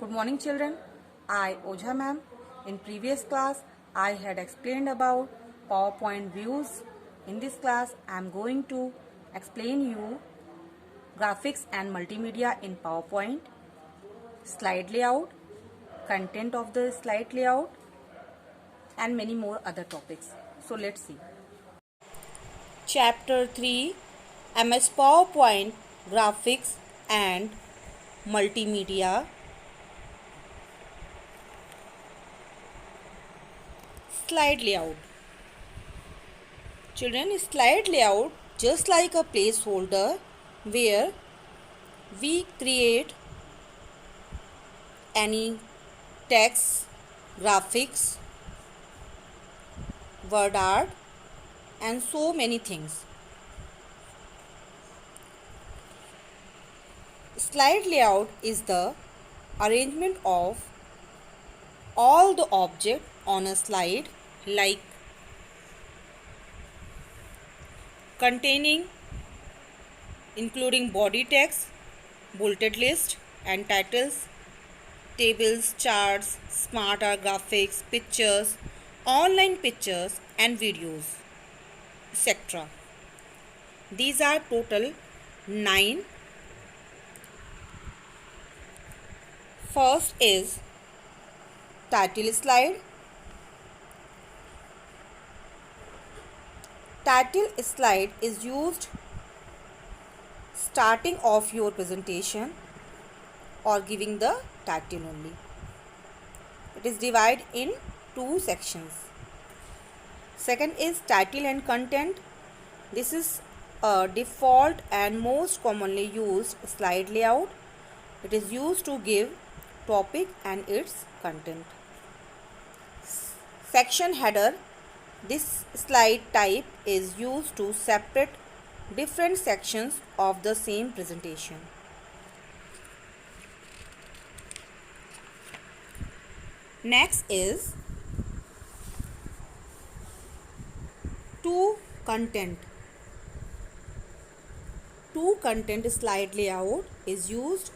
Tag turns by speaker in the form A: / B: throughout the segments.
A: Good morning children. I Ojha ma'am. In previous class I had explained about PowerPoint views. In this class I am going to explain you graphics and multimedia in PowerPoint, slide layout, content of the slide layout and many more other topics. So let's see. Chapter 3 MS PowerPoint Graphics and Multimedia. Slide layout. Children, slide layout just like a placeholder where we create any text, graphics, word art and so many things. Slide layout is the arrangement of all the objects on a slide, like containing including body text, bulleted list and titles, tables, charts, smart art graphics, pictures, online pictures and videos, etc. These are total 9. First is title slide. Title slide is used starting off your presentation or giving the title only. It is divided in 2 sections. Second is title and content. This is a default and most commonly used slide layout. It is used to give topic and its content. Section header. This slide type is used to separate different sections of the same presentation. Next is to content. To content slide layout is used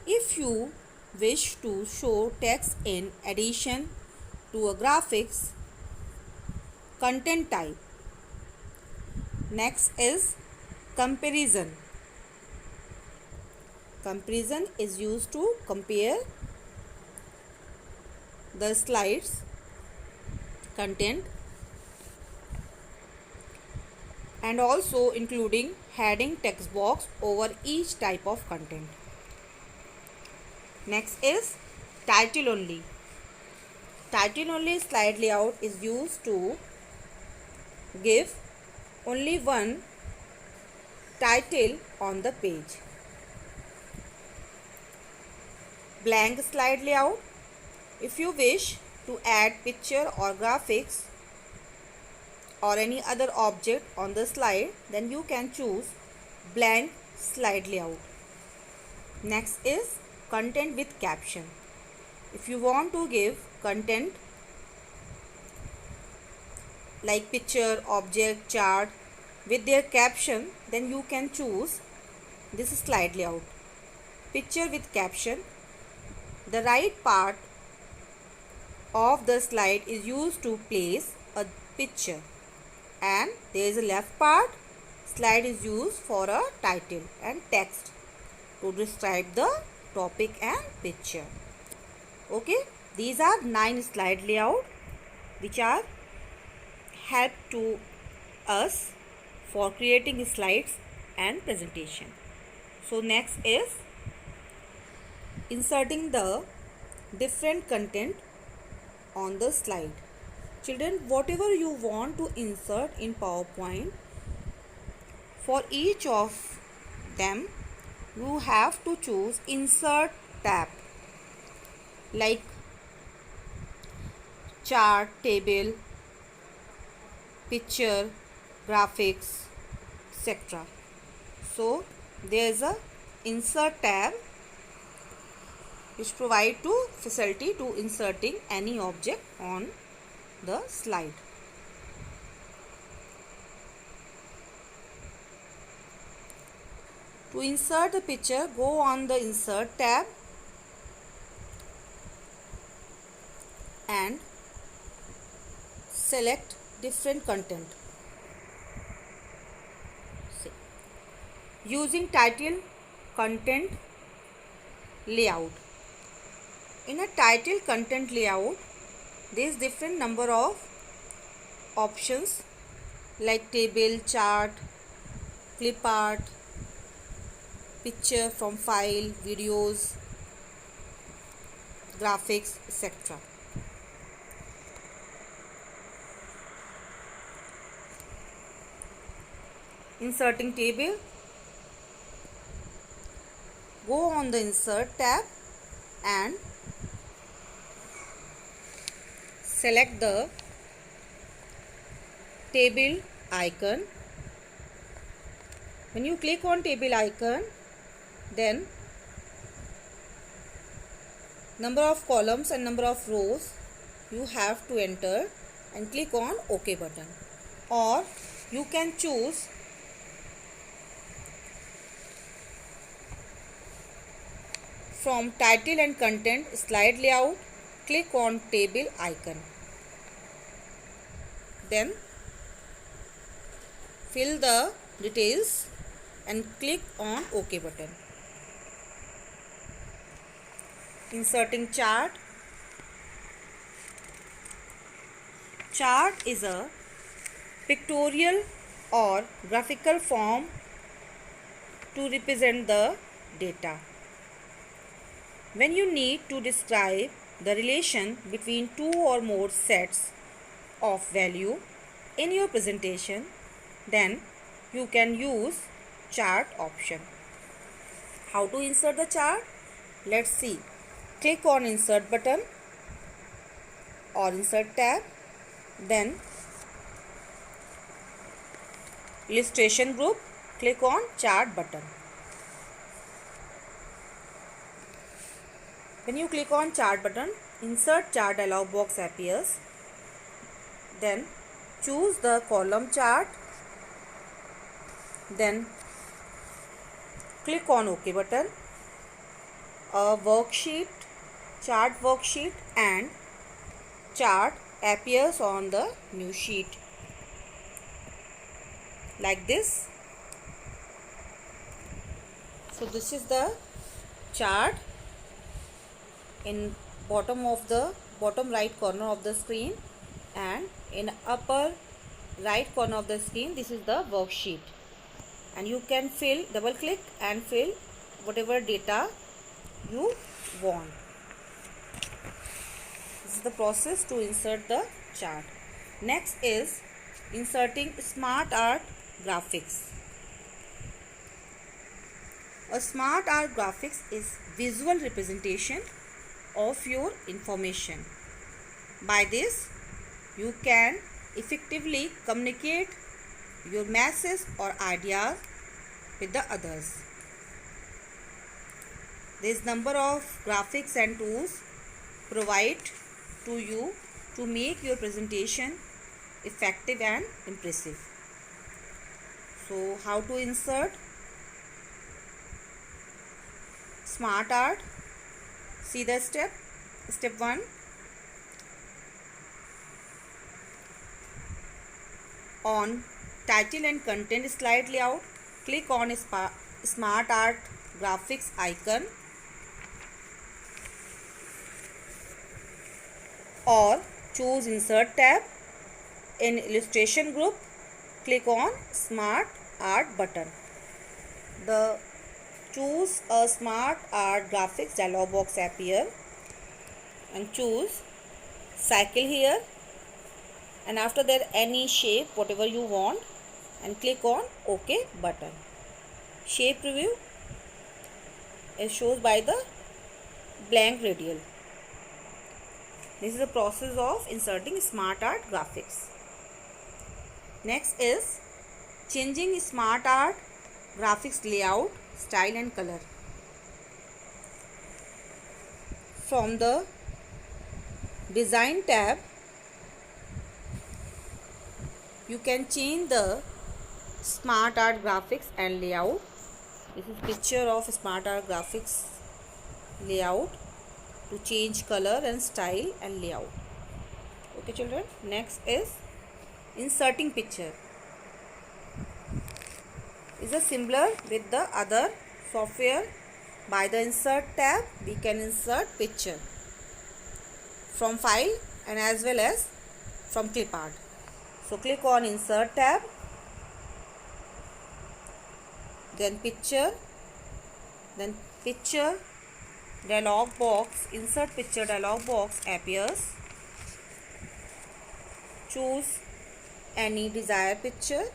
A: if you wish to show text in addition to a graphics content type. Next is comparison. Comparison is used to compare the slides content and also including heading text box over each type of content. Next is title only. Title only slide layout is used to give only one title on the page. Blank slide layout. If you wish to add picture or graphics or any other object on the slide, then you can choose blank slide layout. Next is content with caption. If you want to give content like picture, object, chart with their caption, then you can choose this slide layout. Picture with caption. The right part of the slide is used to place a picture and there is a left part. Slide is used for a title and text to describe the topic and picture. Okay, these are 9 slide layout which are help to us for creating slides and presentation. So next is inserting the different content on the slide. Children, whatever you want to insert in PowerPoint, for each of them you have to choose insert tab like chart, table, picture, graphics, etc. So there is a insert tab which provide to facility to inserting any object on the slide. To insert the picture, go on the insert tab and select different content. Using title content layout. In a title content layout, there is different number of options like table, chart, clip art, picture from file, videos, graphics, etc. Inserting table. Go on the insert tab and select the table icon. When you click on table icon, then number of columns and number of rows you have to enter and click on OK button. Or you can choose from title and content slide layout, click on table icon. Then fill the details and click on OK button. Inserting chart. Chart is a pictorial or graphical form to represent the data. When you need to describe the relation between two or more sets of value in your presentation, then you can use chart option. How to insert the chart? Let's see. Click on insert button or insert tab, then illustration group, click on chart button. When you click on chart button, insert chart dialog box appears. Then choose the column chart. Then click on OK button. A worksheet, chart worksheet and chart appears on the new sheet. Like this. So this is the chart in bottom right corner of the screen, and in upper right corner of the screen this is the worksheet, and you can double click and fill whatever data you want. This is the process to insert the chart. Next is inserting smart art graphics. A smart art graphics is visual representation of your information. By this, you can effectively communicate your message or ideas with the others. This number of graphics and tools provide to you to make your presentation effective and impressive. So, how to insert smart art? See the step 1. On title and content slide layout, click on smart art graphics icon, or choose insert tab. In illustration group, click on smart art button. The choose a smart art graphics dialog box appear, and choose cycle here, and after that any shape whatever you want, and click on OK button. Shape preview is shows by the blank radial. This is the process of inserting smart art graphics. Next is changing smart art graphics layout, style and color. From the design tab, you can change the smart art graphics and layout. This is picture of smart art graphics layout to change color and style and layout. Okay children, next is inserting picture. Is a similar with the other software. By the insert tab we can insert picture from file and as well as from clip art. So click on insert tab, then picture dialog box, insert picture dialog box appears. Choose any desired picture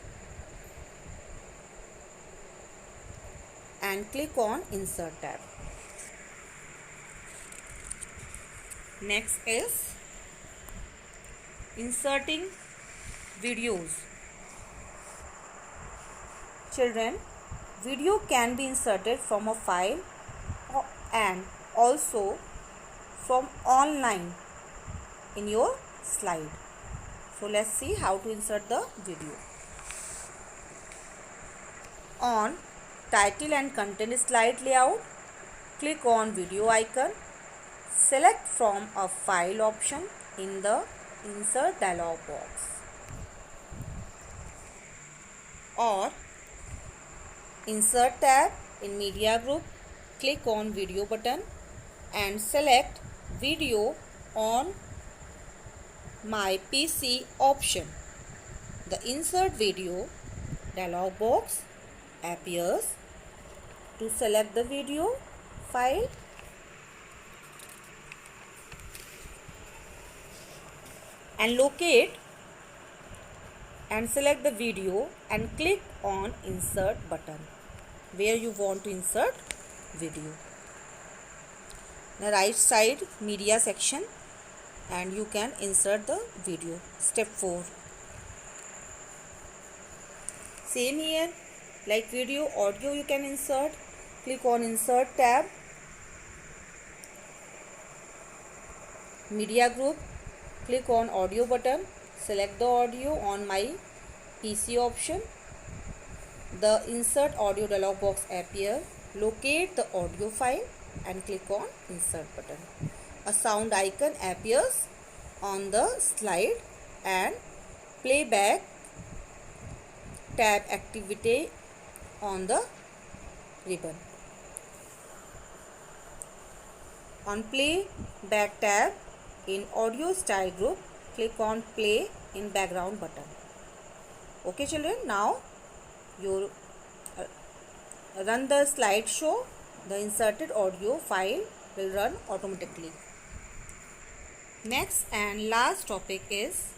A: and click on insert tab. Next is inserting videos. Children, video can be inserted from a file and also from online in your slide. So let's see how to insert the video. On title and content slide layout, click on video icon. Select from a file option in the insert dialog box, or insert tab in media group, click on video button and select video on my PC option. The insert video dialog box appears. To select the video file, and locate and select the video and click on insert button where you want to insert video. The right side media section, and you can insert the video. Step 4. Same here, like video, audio you can insert. Click on insert tab, media group, click on audio button, select the audio on my PC option. The insert audio dialog box appear. Locate the audio file and click on insert button. A sound icon appears on the slide and playback tab activity on the ribbon. On playback tab in audio style group, click on play in background button. Okay children, now you run the slideshow. The inserted audio file will run automatically. Next and last topic is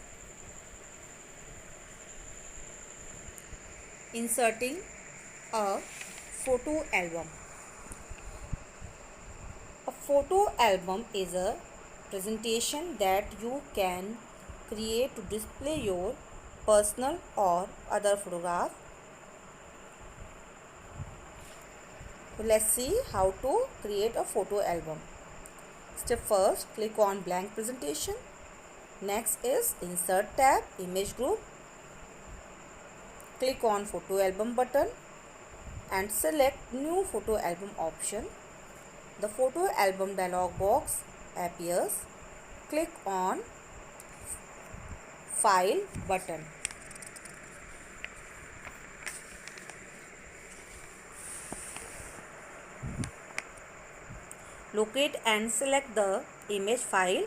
A: inserting a photo album. A photo album is a presentation that you can create to display your personal or other photograph. So let's see how to create a photo album. Step first, click on blank presentation. Next is insert tab, image group. Click on photo album button and select new photo album option. The photo album dialog box appears. Click on file button. Locate and select the image file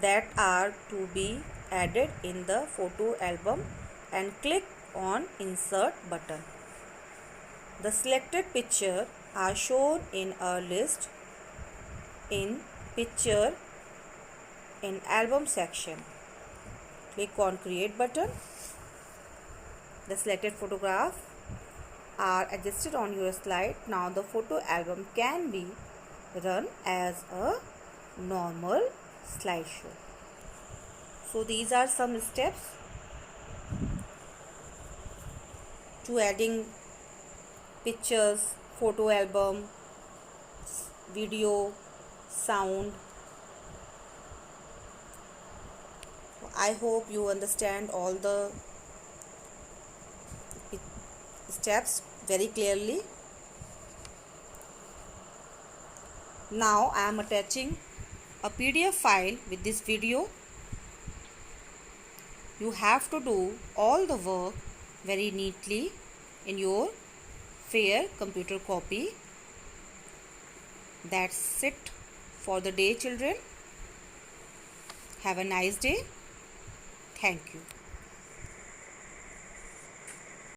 A: that are to be added in the photo album and click on insert button. The selected picture are shown in a list in picture in album section. Click on create button. The selected photograph are adjusted on your slide. Now the photo album can be run as a normal slideshow. So these are some steps to adding pictures, photo album, video, sound. I hope you understand all the steps very clearly. Now I am attaching a PDF file with this video. You have to do all the work very neatly in your fair computer copy. That's it for the day, children. Have a nice day. Thank you.